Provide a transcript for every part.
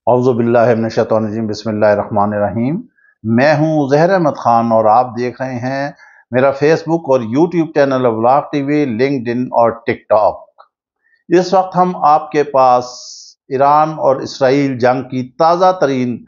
औज़ु बिल्लाहि मिनश्शैतानिर्रजीम बिस्मिल्लाहिर्रहमानिर्रहीम। मैं हूँ ज़हर अहमद ख़ान और आप देख रहे हैं मेरा फेसबुक और YouTube channel vlog TV, LinkedIn और टिकटॉक। इस वक्त हम आपके पास ईरान और इसराइल जंग की ताज़ा तरीन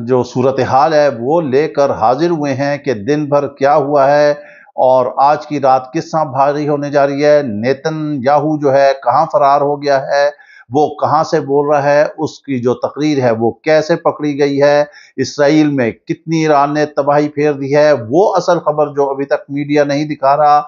जो सूरत हाल है वो लेकर हाजिर हुए हैं कि दिन भर क्या हुआ है और आज की रात किस तरह भारी होने जा रही है। नेतन्याहू जो है कहाँ फरार हो गया है, वो कहाँ से बोल रहा है, उसकी जो तकरीर है वो कैसे पकड़ी गई है, इसराइल में कितनी ईरान ने तबाही फेर दी है, वो असल खबर जो अभी तक मीडिया नहीं दिखा रहा।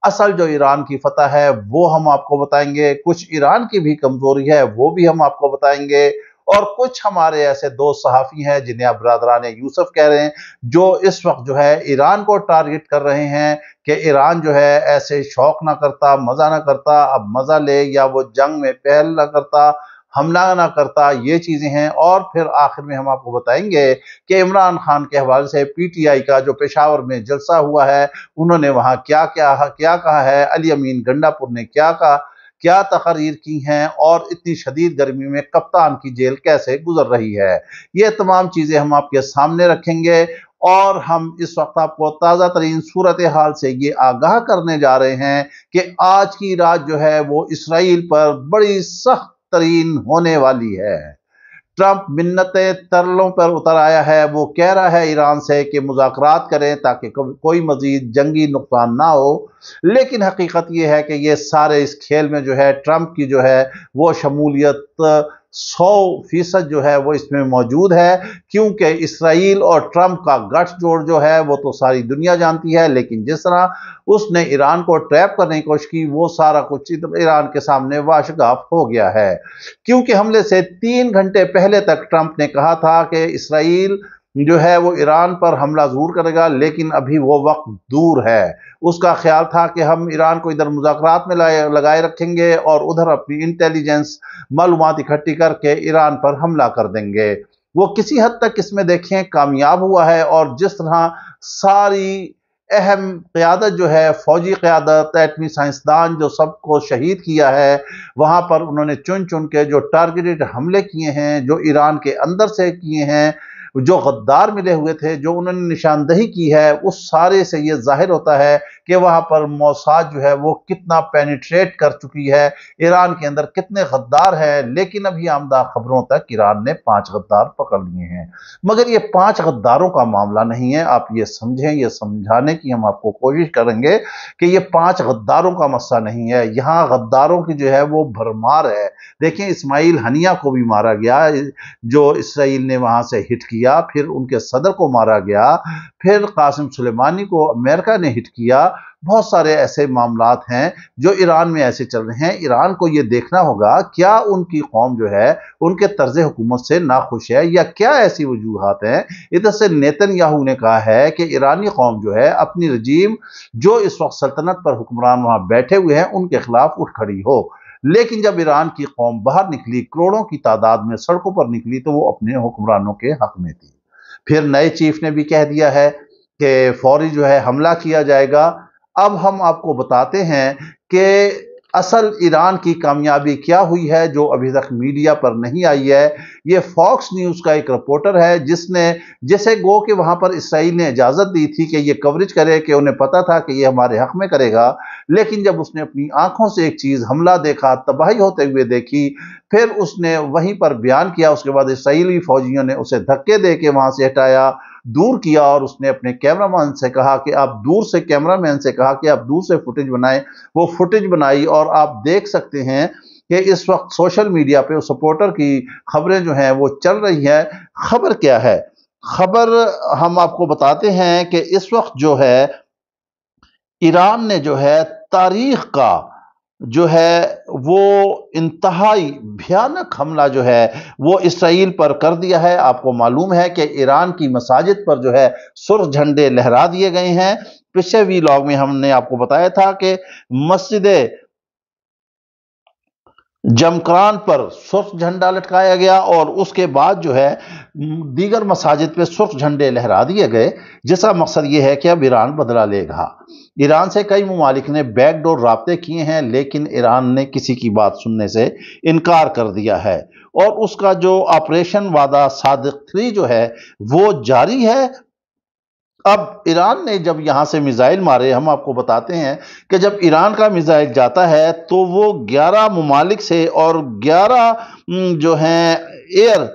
असल जो ईरान की फतह है वो हम आपको बताएंगे, कुछ ईरान की भी कमजोरी है वो भी हम आपको बताएंगे, और कुछ हमारे ऐसे दो सहाफ़ी हैं जिन्हें आप बरदरान यूसुफ कह रहे हैं, जो इस वक्त जो है ईरान को टारगेट कर रहे हैं कि ईरान जो है ऐसे शौक ना करता, मज़ा ना करता, अब मज़ा ले, या वो जंग में पहल ना करता, हमला ना करता, ये चीज़ें हैं। और फिर आखिर में हम आपको बताएंगे कि इमरान खान के हवाले से पीटीआई का जो पेशावर में जलसा हुआ है, उन्होंने वहाँ क्या क्या कहा है, अली अमीन गंडापुर ने क्या कहा, क्या तकरीर की हैं, और इतनी शदीद गर्मी में कप्तान की जेल कैसे गुजर रही है। ये तमाम चीज़ें हम आपके सामने रखेंगे और हम इस वक्त आपको ताज़ा तरीन सूरत हाल से ये आगाह करने जा रहे हैं कि आज की रात जो है वो इसराइल पर बड़ी सख्त तरीन होने वाली है। ट्रंप मिन्नतें तरलों पर उतर आया है, वो कह रहा है ईरान से कि मुज़ाकरात करें ताकि कोई मजीद जंगी नुकसान ना हो, लेकिन हकीकत ये है कि ये सारे इस खेल में जो है ट्रंप की जो है वो शमूलियत 100% जो है वो इसमें मौजूद है, क्योंकि इसराइल और ट्रंप का गठजोड़ जो है वो तो सारी दुनिया जानती है, लेकिन जिस तरह उसने ईरान को ट्रैप करने की कोशिश की वो सारा कुछ ईरान के सामने वाशगाफ हो गया है। क्योंकि हमले से 3 घंटे पहले तक ट्रंप ने कहा था कि इसराइल जो है वो ईरान पर हमला जरूर करेगा, लेकिन अभी वो वक्त दूर है। उसका ख्याल था कि हम ईरान को इधर मुज़ाकरात में लगाए रखेंगे और उधर अपनी इंटेलिजेंस मालूमात इकट्ठी करके ईरान पर हमला कर देंगे। वो किसी हद तक इसमें देखें कामयाब हुआ है, और जिस तरह सारी अहम क़यादत जो है, फौजी क़यादत, एटमी साइंसदान जो सबको शहीद किया है, वहाँ पर उन्होंने चुन चुन के जो टारगेटेड हमले किए हैं, जो ईरान के अंदर से किए हैं, जो गद्दार मिले हुए थे, जो उन्होंने निशानदही की है, उस सारे से ये जाहिर होता है कि वहाँ पर मोसाद जो है वो कितना पेनिट्रेट कर चुकी है, ईरान के अंदर कितने गद्दार हैं। लेकिन अभी आमदा खबरों तक ईरान ने 5 गद्दार पकड़ लिए हैं, मगर ये 5 गद्दारों का मामला नहीं है। आप ये समझें, ये समझाने की हम आपको कोशिश करेंगे कि ये 5 गद्दारों का मसला नहीं है, यहाँ गद्दारों की जो है वो भरमार है। देखिए, इस्माइल हनिया को भी मारा गया, जो इसराइल ने वहाँ से हिट किया, फिर उनके सदर को मारा गया, फिर कासिम सुलेमानी को अमेरिका ने हिट किया। बहुत सारे ऐसे मामलात हैं जो ईरान में ऐसे चल रहे हैं। ईरान को ये देखना होगा क्या उनकी कौम जो है उनके तर्ज हुकूमत से नाखुश है, या क्या ऐसी वजूहात हैं। इधर से नेतन्याहू ने कहा है कि ईरानी कौम जो है अपनी रजीम जो इस वक्त सल्तनत पर हुक्मरान वहां बैठे हुए हैं उनके खिलाफ उठ खड़ी हो। लेकिन जब ईरान की कौम बाहर निकली, करोड़ों की तादाद में सड़कों पर निकली, तो वो अपने हुक्मरानों के हक में थी। फिर नए चीफ ने भी कह दिया है कि फौरी जो है हमला किया जाएगा। अब हम आपको बताते हैं कि असल ईरान की कामयाबी क्या हुई है जो अभी तक मीडिया पर नहीं आई है। ये फॉक्स न्यूज़ का एक रिपोर्टर है जिसे गो कि वहाँ पर इसराइल ने इजाज़त दी थी कि ये कवरेज करे, कि उन्हें पता था कि ये हमारे हक में करेगा, लेकिन जब उसने अपनी आंखों से एक चीज़ हमला देखा, तबाही होते हुए देखी, फिर उसने वहीं पर बयान किया। उसके बाद इसराइली फौजियों ने उसे धक्के दे के वहाँ से हटाया, दूर किया, और उसने अपने कैमरामैन से कहा कि आप दूर से फुटेज बनाएं। वो फुटेज बनाई और आप देख सकते हैं कि इस वक्त सोशल मीडिया पे उस सपोर्टर की खबरें जो हैं वो चल रही है। खबर क्या है? खबर हम आपको बताते हैं कि इस वक्त जो है ईरान ने जो है तारीख का जो है वो इंतहाई भयानक हमला जो है वो इसराइल पर कर दिया है। आपको मालूम है कि ईरान की मसाजिद पर जो है सुर्ख झंडे लहरा दिए गए हैं। पिछले वीलॉग में हमने आपको बताया था कि मस्जिद جمکران پر سرخ جھنڈا لٹکایا گیا اور اس کے بعد جو ہے دیگر مساجد پہ سرخ جھنڈے لہرا دیے گئے، جس کا مقصد یہ ہے کہ اب ایران بدلہ لے گا۔ ایران سے کئی ممالک نے بیک ڈور رابطے کیے ہیں، لیکن ایران نے کسی کی بات سننے سے انکار کر دیا ہے، اور اس کا جو آپریشن وعدہ صادق 3 جو ہے وہ جاری ہے۔ اب ایران نے جب یہاں سے میزائل مارے، ہم آپ کو بتاتے ہیں کہ جب ایران کا میزائل جاتا ہے تو وہ 11 ممالک سے اور 11 جو ہیں ایئر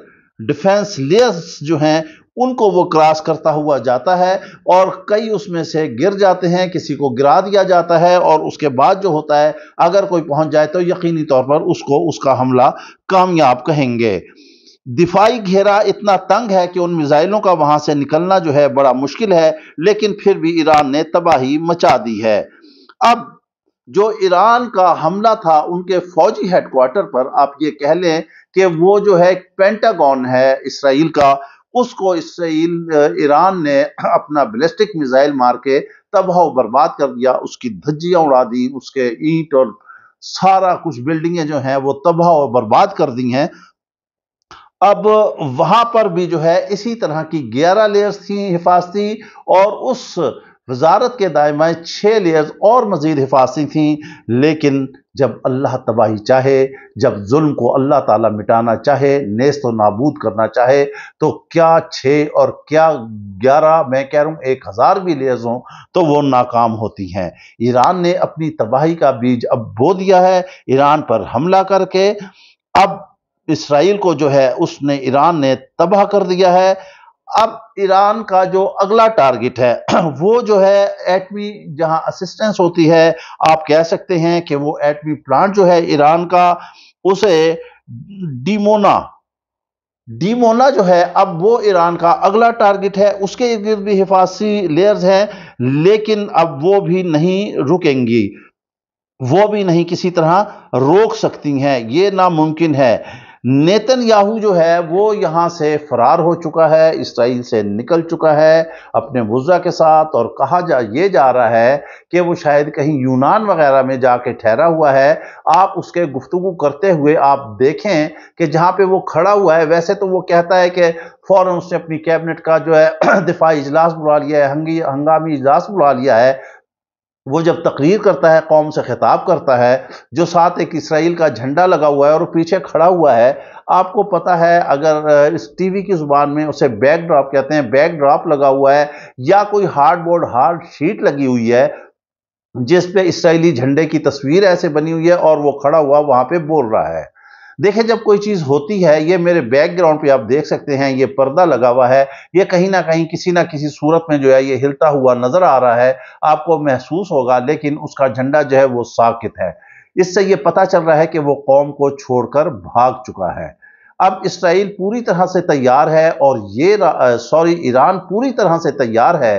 ڈیفنس لیئرز جو ہیں ان کو وہ کراس کرتا ہوا جاتا ہے، اور کئی اس میں سے گر جاتے ہیں، کسی کو گرا دیا جاتا ہے، اور اس کے بعد جو ہوتا ہے اگر کوئی پہنچ جائے تو یقینی طور پر اس کا حملہ کامیاب کہیں گے۔ دفاعی گھیرا اتنا تنگ ہے کہ ان میزائلوں کا وہاں سے نکلنا جو ہے بڑا مشکل ہے، لیکن پھر بھی ایران نے تباہی مچا دی ہے۔ اب جو ایران کا حملہ تھا ان کے فوجی ہیڈ کوارٹر پر، آپ یہ کہہ لیں کہ وہ جو ہے پینٹاگون ہے اسرائیل کا، اس کو ایران نے اپنا بیلسٹک میزائل مار کے تباہ و برباد کر دیا، اس کی دھجیاں اڑا دی، اس کے اینٹ اور سارا کچھ بلڈنگیں جو ہیں وہ تباہ و برباد کر دی ہیں۔ اب وہاں پر بھی جو ہے اسی طرح کی 11 لیئرز تھیں حفاظتی، اور اس وزارت کے دائمہ 6 لیئرز اور مزید حفاظتی تھیں، لیکن جب اللہ تباہی چاہے، جب ظلم کو اللہ تعالیٰ مٹانا چاہے، نیست و نابود کرنا چاہے، تو کیا 6 اور کیا 11، میں کہہ رہا ہوں 1000 بھی لیئرز ہوں تو وہ ناکام ہوتی ہیں۔ ایران نے اپنی تباہی کا بیج اب بو دیا ہے ایران پر حملہ کر کے۔ اب اسرائیل کو جو ہے ایران نے تباہ کر دیا ہے۔ اب ایران کا جو اگلا ٹارگٹ ہے وہ جو ہے ایٹمی، جہاں اسسٹنس ہوتی ہے، آپ کہہ سکتے ہیں کہ وہ ایٹمی پلانٹ جو ہے ایران کا، اسے ڈیمونا جو ہے اب وہ ایران کا اگلا ٹارگٹ ہے۔ اس کے ارد گرد بھی حفاظتی لیئرز ہیں، لیکن اب وہ بھی نہیں رکیں گی، وہ بھی نہیں کسی طرح روک سکتی ہیں، یہ ناممکن ہے۔ نیتن یاہو جو ہے وہ یہاں سے فرار ہو چکا ہے، اسرائیل سے نکل چکا ہے اپنے وزراء کے ساتھ، اور کہا یہ جا رہا ہے کہ وہ شاید کہیں یونان وغیرہ میں جا کے ٹھہرا ہوا ہے۔ آپ اس کے گفتگو کرتے ہوئے آپ دیکھیں کہ جہاں پہ وہ کھڑا ہوا ہے، ویسے تو وہ کہتا ہے کہ فوراً اس نے اپنی کیبنٹ کا جو ہے دفاعی اجلاس بلا لیا ہے، ہنگامی اجلاس بلا لیا ہے۔ وہ جب تقریر کرتا ہے، قوم سے خطاب کرتا ہے، جو ساتھ ایک اسرائیل کا جھنڈا لگا ہوا ہے اور پیچھے کھڑا ہوا ہے، آپ کو پتا ہے اگر اس ٹی وی کی زبان میں اسے بیک ڈراپ کہتے ہیں، بیک ڈراپ لگا ہوا ہے یا کوئی ہارڈ بورڈ ہارڈ شیٹ لگی ہوئی ہے جس پہ اسرائیلی جھنڈے کی تصویر ایسے بنی ہوئی ہے اور وہ کھڑا ہوا وہاں پہ بول رہا ہے۔ دیکھیں جب کوئی چیز ہوتی ہے، یہ میرے بیک گراؤنڈ پہ آپ دیکھ سکتے ہیں، یہ پردہ لگا ہوا ہے، یہ کہیں نہ کہیں کسی نہ کسی صورت میں جو ہے یہ ہلتا ہوا نظر آ رہا ہے، آپ کو محسوس ہوگا، لیکن اس کا جھنڈا جو ہے وہ ساکت ہے۔ اس سے یہ پتہ چل رہا ہے کہ وہ قوم کو چھوڑ کر بھاگ چکا ہے۔ اب اسرائیل پوری طرح سے تیار ہے، اور ایران پوری طرح سے تیار ہے۔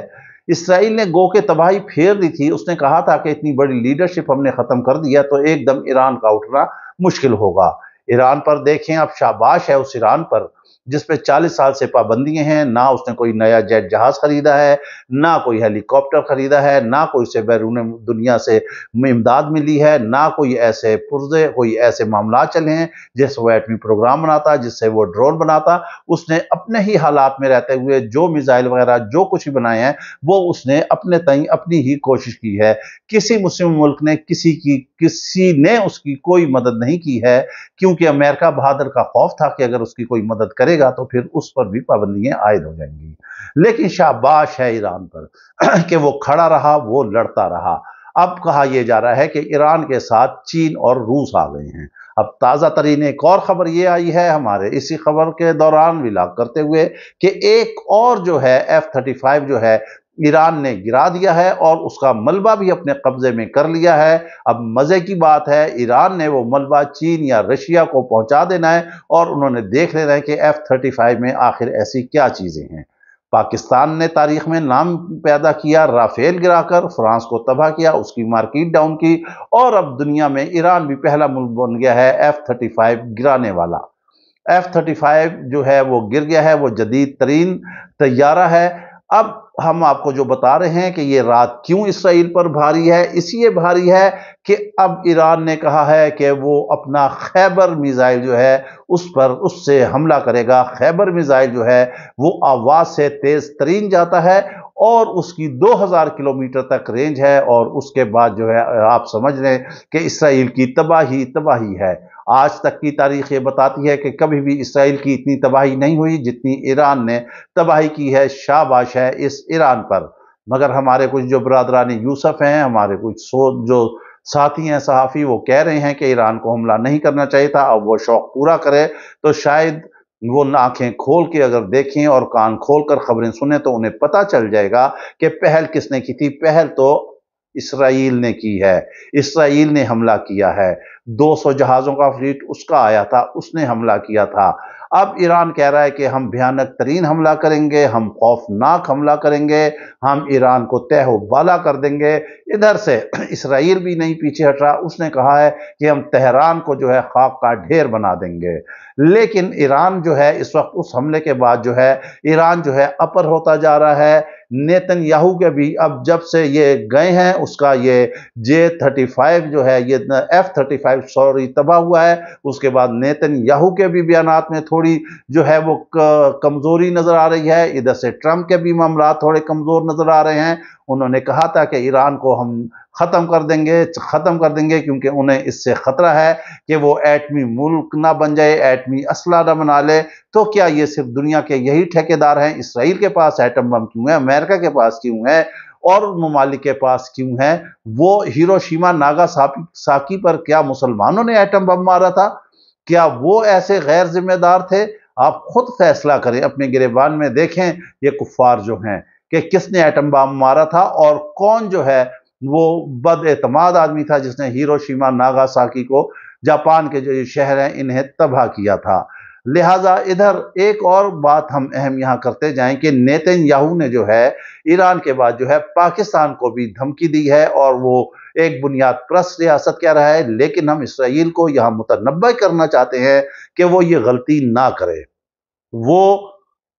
اسرائیل نے گو کہ تباہی پھیر دی تھی، اس نے کہا تھا کہ اتنی بڑی لیڈرشپ ہم نے ختم کر دیا تو ایک دم ایران کا اٹھنا مشکل ہوگا۔ ایران پر دیکھیں، اب شاباش ہے اس ایران پر جس پہ 40 سال سے پابندیاں ہیں، نہ اس نے کوئی نیا جیٹ جہاز خریدا ہے، نہ کوئی ہیلی کاپٹر خریدا ہے، نہ کوئی سے بیرون دنیا سے امداد ملی ہے، نہ کوئی ایسے پرزے، کوئی ایسے معاملات چلے ہیں جس وہ ایٹمی پروگرام بناتا، جس سے وہ ڈرون بناتا۔ اس نے اپنے ہی حالات میں رہتے ہوئے جو میزائل وغیرہ جو کچھ بھی بنائے ہیں وہ اس نے اپنے تئیں اپنی ہی کوشش کی ہے۔ کسی مسلم ملک نے کسی نے اس کی کوئی مدد نہیں کی ہے، کیونکہ امریکہ بہادر کا خوف تھا کہ اگر اس کی کوئی مدد کرے گا تو پھر اس پر بھی پابندیاں عائد ہو جائیں گی۔ لیکن شاباش ہے ایران پر کہ وہ کھڑا رہا، وہ لڑتا رہا۔ اب کہا یہ جا رہا ہے کہ ایران کے ساتھ چین اور روس آ گئے ہیں۔ اب تازہ ترین ایک اور خبر یہ آئی ہے ہمارے اسی خبر کے دوران ولاگ کرتے ہوئے کہ ایک اور جو ہے F-35 جو ہے ایران نے گرا دیا ہے اور اس کا ملبہ بھی اپنے قبضے میں کر لیا ہے۔ اب مزے کی بات ہے، ایران نے وہ ملبہ چین یا رشیا کو پہنچا دینا ہے، اور انہوں نے دیکھ لینا ہے کہ F-35 میں آخر ایسی کیا چیزیں ہیں۔ پاکستان نے تاریخ میں نام پیدا کیا، رافیل گرا کر فرانس کو تباہ کیا، اس کی مارکیٹ ڈاؤن کی، اور اب دنیا میں ایران بھی پہلا ملک بن گیا ہے F-35 گرانے والا۔ F-35 جو ہے وہ گر گیا ہے، وہ جدید ترین طیارہ ہے۔ اب हम आपको जो बता रहे हैं कि ये रात क्यों इसराइल पर भारी है, इसलिए भारी है कि अब ईरान ने कहा है कि वो अपना खैबर मिसाइल जो है उससे हमला करेगा। खैबर मिसाइल जो है वो आवाज से तेज तरीन जाता है और उसकी 2000 किलोमीटर तक रेंज है, और उसके बाद जो है आप समझ लें कि इसराइल की तबाही तबाही है। आज तक की तारीख ये बताती है कि कभी भी इसराइल की इतनी तबाही नहीं हुई जितनी ईरान ने तबाही की है। शाबाश है इस ईरान पर। मगर हमारे कुछ जो बरादरान यूसुफ हैं, हमारे कुछ जो साथी हैं सहाफ़ी, वो कह रहे हैं कि ईरान को हमला नहीं करना चाहिए था। अब वो शौक पूरा करे तो शायद वो आंखें खोल के अगर देखें और कान खोल कर खबरें सुने तो उन्हें पता चल जाएगा कि पहल किसने की थी। पहल तो इसराइल ने की है, इसराइल ने हमला किया है। 200 जहाज़ों का फ्लीट उसका आया था, उसने हमला किया था। अब ईरान कह रहा है कि हम भयानक तरीन हमला करेंगे, हम खौफनाक हमला करेंगे, हम ईरान को तहु बाला कर देंगे। इधर से इसराइल भी नहीं पीछे हट रहा, उसने कहा है कि हम तेहरान को जो है खाक का ढेर बना देंगे। लेकिन ईरान जो है इस वक्त उस हमले के बाद जो है ईरान जो है अपर होता जा रहा है। नेतन्याहू के भी अब जब से ये गए हैं, उसका ये J-35 जो है, ये F-35 सॉरी तबाह हुआ है। उसके बाद नेतन्याहू के भी बयानात में थोड़ी जो है वो कमजोरी नजर आ रही है। इधर से ट्रंप के भी मामला थोड़े कमजोर नजर आ रहे हैं। उन्होंने कहा था कि ईरान को हम खत्म कर देंगे क्योंकि उन्हें इससे खतरा है कि वो एटमी मुल्क ना बन जाए, एटमी असला ना बना ले। तो क्या ये सिर्फ दुनिया के यही ठेकेदार हैं? इसराइल के पास एटम बम क्यों है? अमेरिका के पास क्यों है? और ममालिक के पास क्यों है? वो हिरोशिमा नागासाकी पर क्या मुसलमानों ने एटम बम मारा था? क्या वो ऐसे गैर जिम्मेदार थे? आप खुद फैसला करें, अपने गिरेबान में देखें ये कुफ्फार जो हैं कि किसने एटम बम मारा था और कौन जो है वो बदएतमाद आदमी था जिसने हिरोशिमा नागासाकी को, जापान के जो ये शहर हैं, इन्हें तबाह किया था। लिहाजा इधर एक और बात हम अहम यहाँ करते जाएं कि नेतन्याहू ने जो है ईरान के बाद जो है पाकिस्तान को भी धमकी दी है, और वो एक बुनियाद परस्त रियासत कह रहा है। लेकिन हम इसराइल को यहाँ मुतनब्बह करना चाहते हैं कि वो ये गलती ना करे। वो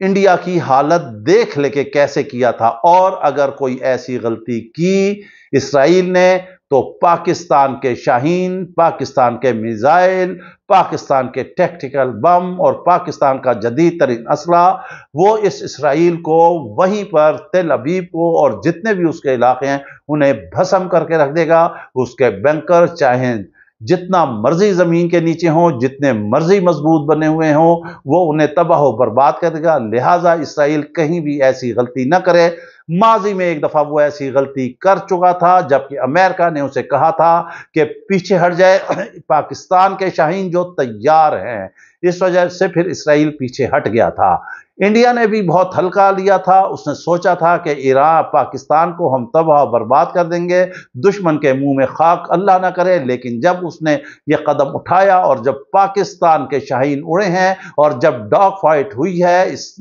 इंडिया की हालत देख ले के कैसे किया था, और अगर कोई ऐसी गलती की इसराइल ने तो पाकिस्तान के शाहीन, पाकिस्तान के मिसाइल, पाकिस्तान के टैक्टिकल बम और पाकिस्तान का जदीद तरीन असला वो इस इसराइल को वहीं पर तेल अवीव को और जितने भी उसके इलाके हैं उन्हें भस्म करके रख देगा। उसके बैंकर चाहे जितना मर्जी जमीन के नीचे हों, जितने मर्जी मजबूत बने हुए हों, वो उन्हें तबाह बर्बाद कर देगा। लिहाजा इसराइल कहीं भी ऐसी गलती न करे। माजी में एक दफा वो ऐसी गलती कर चुका था, जबकि अमेरिका ने उसे कहा था कि पीछे हट जाए। पाकिस्तान के शाहीन जो तैयार हैं, इस वजह से फिर इसराइल पीछे हट गया था। इंडिया ने भी बहुत हल्का लिया था। उसने सोचा था कि ईरान पाकिस्तान को हम तबाह बर्बाद कर देंगे, दुश्मन के मुंह में खाक अल्लाह ना करे। लेकिन जब उसने ये कदम उठाया और जब पाकिस्तान के शाहीन उड़े हैं और जब डॉग फाइट हुई है इस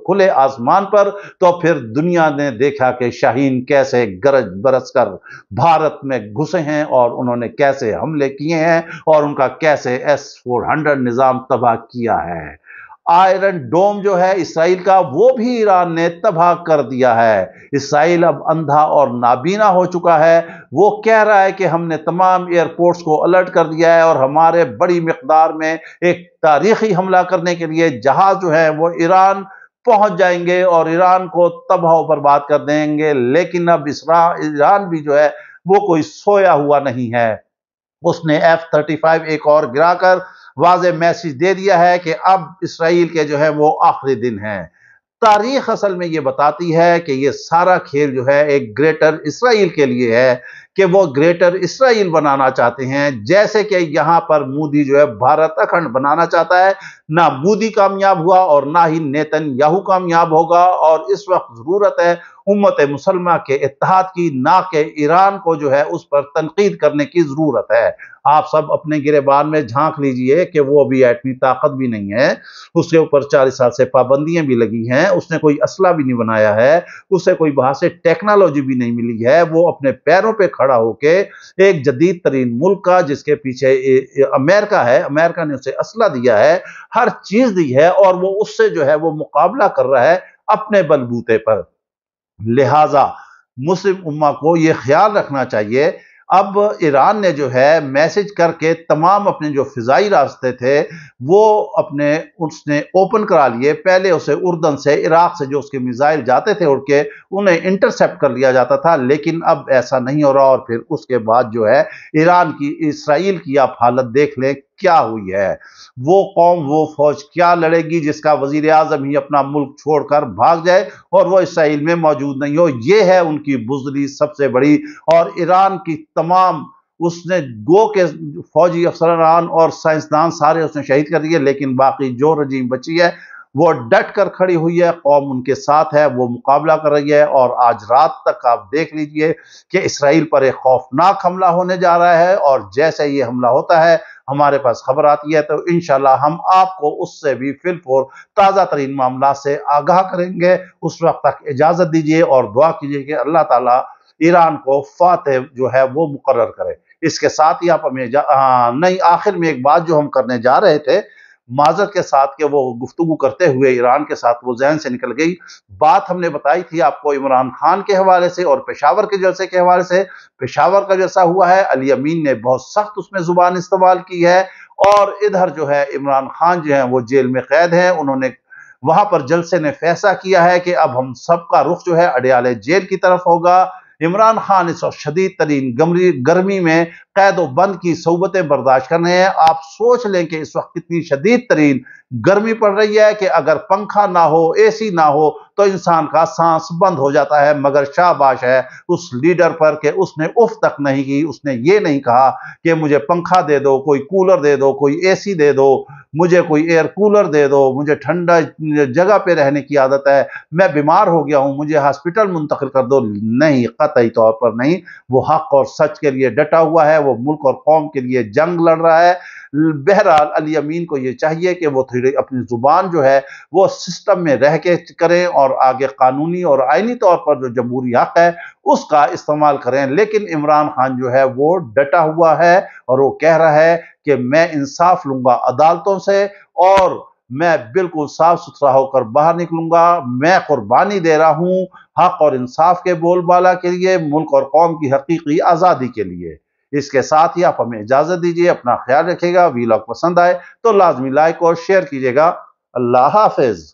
खुले आसमान पर, तो फिर दुनिया ने देखा कि शाहीन कैसे गरज बरस कर भारत में घुसे हैं और उन्होंने कैसे हमले किए हैं और उनका कैसे S-400 निजाम तबाह किया है। आयरन डोम जो है इसराइल का, वो भी ईरान ने तबाह कर दिया है। इसराइल अब अंधा और नाबीना हो चुका है। वो कह रहा है कि हमने तमाम एयरपोर्ट्स को अलर्ट कर दिया है और हमारे बड़ी मिकदार में एक तारीखी हमला करने के लिए जहाज जो है वो ईरान पहुंच जाएंगे और ईरान को तबाह बर्बाद कर देंगे। लेकिन अब ईरान भी जो है वो कोई सोया हुआ नहीं है। उसने F-35 एक और गिराकर वाज़ेह मैसेज दे दिया है कि अब इसराइल के जो है वो आखिरी दिन है। तारीख असल में ये बताती है कि ये सारा खेल जो है एक ग्रेटर इसराइल के लिए है, कि वो ग्रेटर इसराइल बनाना चाहते हैं। जैसे कि यहाँ पर मोदी जो है भारत अखंड बनाना चाहता है। ना मोदी कामयाब हुआ और ना ही नेतन्याहू कामयाब होगा, और इस वक्त जरूरत है उम्मत मुसलमा के इत्तेहाद की, ना कि ईरान को जो है उस पर तनकीद करने की जरूरत है। आप सब अपने गिरेबान में झांक लीजिए कि वो अभी एटमी ताकत भी नहीं है, उसके ऊपर 40 साल से पाबंदियां भी लगी हैं, उसने कोई असला भी नहीं बनाया है, उसे कोई बाहर से टेक्नोलॉजी भी नहीं मिली है। वो अपने पैरों पे खड़ा होके एक जदीद तरीन मुल्क का, जिसके पीछे अमेरिका है, अमेरिका ने उसे असला दिया है, हर चीज दी है, और वो उससे जो है वो मुकाबला कर रहा है अपने बलबूते पर। لہٰذا مسلم امہ کو یہ خیال رکھنا چاہیے، اب ایران نے جو ہے میسج کر کے تمام اپنے جو فضائی راستے تھے وہ اس نے اوپن کرا لیے۔ پہلے اسے اردن سے، عراق سے جو اس کے میزائل جاتے تھے اڑ کے، انہیں انٹرسیپٹ کر لیا جاتا تھا، لیکن اب ایسا نہیں ہو رہا۔ اور پھر اس کے بعد جو ہے ایران کی، اسرائیل کی آپ حالت دیکھ لیں کیا ہوئی ہے۔ وہ قوم، وہ فوج کیا لڑے گی جس کا وزیر اعظم ہی اپنا ملک چھوڑ کر بھاگ جائے اور وہ اسرائیل میں موجود نہیں ہو؟ یہ ہے ان کی بزدلی سب سے بڑی۔ اور ایران کی تمام، اس نے گو کے فوجی افسران اور سائنسدان سارے اس نے شہید کر دیے، لیکن باقی جو رجیم بچی ہے وہ ڈٹ کر کھڑی ہوئی ہے، قوم ان کے ساتھ ہے، وہ مقابلہ کر رہی ہے۔ اور آج رات تک آپ دیکھ لیجئے کہ اسرائیل پر ایک خوفناک حملہ ہونے جا رہا ہے، اور جیسے یہ حملہ ہوتا ہے ہمارے پاس خبر آتی ہے تو انشاءاللہ ہم آپ کو اس سے بھی فی الفور تازہ ترین معاملات سے آگاہ کریں گے۔ اس وقت تک اجازت دیجئے اور دعا کیجئے کہ اللہ تعالیٰ ایران کو فاتح جو ہے وہ مقرر کرے۔ اس کے ساتھ ہی آپ ہمیں نہیں، آخر میں ایک بات جو ہم کرنے جا رہے تھے، معذرت کے ساتھ کہ وہ گفتگو کرتے ہوئے ایران کے ساتھ وہ ذہن سے نکل گئی بات، ہم نے بتائی تھی آپ کو عمران خان کے حوالے سے اور پشاور کے جلسے کے حوالے سے۔ پشاور کا جلسہ ہوا ہے، علی امین نے بہت سخت اس میں زبان استعمال کی ہے، اور ادھر جو ہے عمران خان جو ہیں وہ جیل میں قید ہیں۔ انہوں نے وہاں پر جلسے نے فیصلہ کیا ہے کہ اب ہم سب کا رخ جو ہے اڈیالے جیل کی طرف ہوگا۔ عمران خان اس وقت شدید ترین گرمی میں قید و بند کی صعوبتیں برداشت کرنے ہیں۔ آپ سوچ لیں کہ اس وقت کتنی شدید ترین گرمی پڑ رہی ہے کہ اگر پنکھا نہ ہو، اے سی نہ ہو تو انسان کا سانس بند ہو جاتا ہے۔ مگر شاباش ہے اس لیڈر پر کہ اس نے اف تک نہیں کی، اس نے یہ نہیں کہا کہ مجھے پنکھا دے دو، کوئی کولر دے دو، کوئی اے سی دے دو، مجھے کوئی ایئر کولر دے دو، مجھے ٹھنڈا جگہ پہ رہنے کی عادت ہے، میں بیمار ہو گیا ہوں، مجھے ہاسپٹل منتقل کر دو۔ نہیں، قطعی طور پر نہیں۔ وہ حق اور سچ کے لیے ڈٹا ہوا ہے، وہ ملک اور قوم کے لیے جنگ لڑ رہا ہے۔ بہرحال علی امین کو یہ چاہیے کہ وہ تھوڑی اپنی زبان جو ہے وہ سسٹم میں رہ کے کریں، اور آگے قانونی اور آئینی طور پر جو جمہوری حق ہے اس کا استعمال کریں۔ لیکن عمران خان جو ہے وہ ڈٹا ہوا ہے اور وہ کہہ رہا ہے کہ میں انصاف لوں گا عدالتوں سے، اور میں بالکل صاف ستھرا ہو کر باہر نکلوں گا۔ میں قربانی دے رہا ہوں حق اور انصاف کے بول بالا کے لیے، ملک اور قوم کی حقیقی آزادی کے لیے۔ اس کے ساتھ ہی آپ ہمیں اجازت دیجیے، اپنا خیال رکھیے گا۔ ویلاگ پسند آئے تو لازمی لائک اور شیئر کیجیے گا۔ اللہ حافظ۔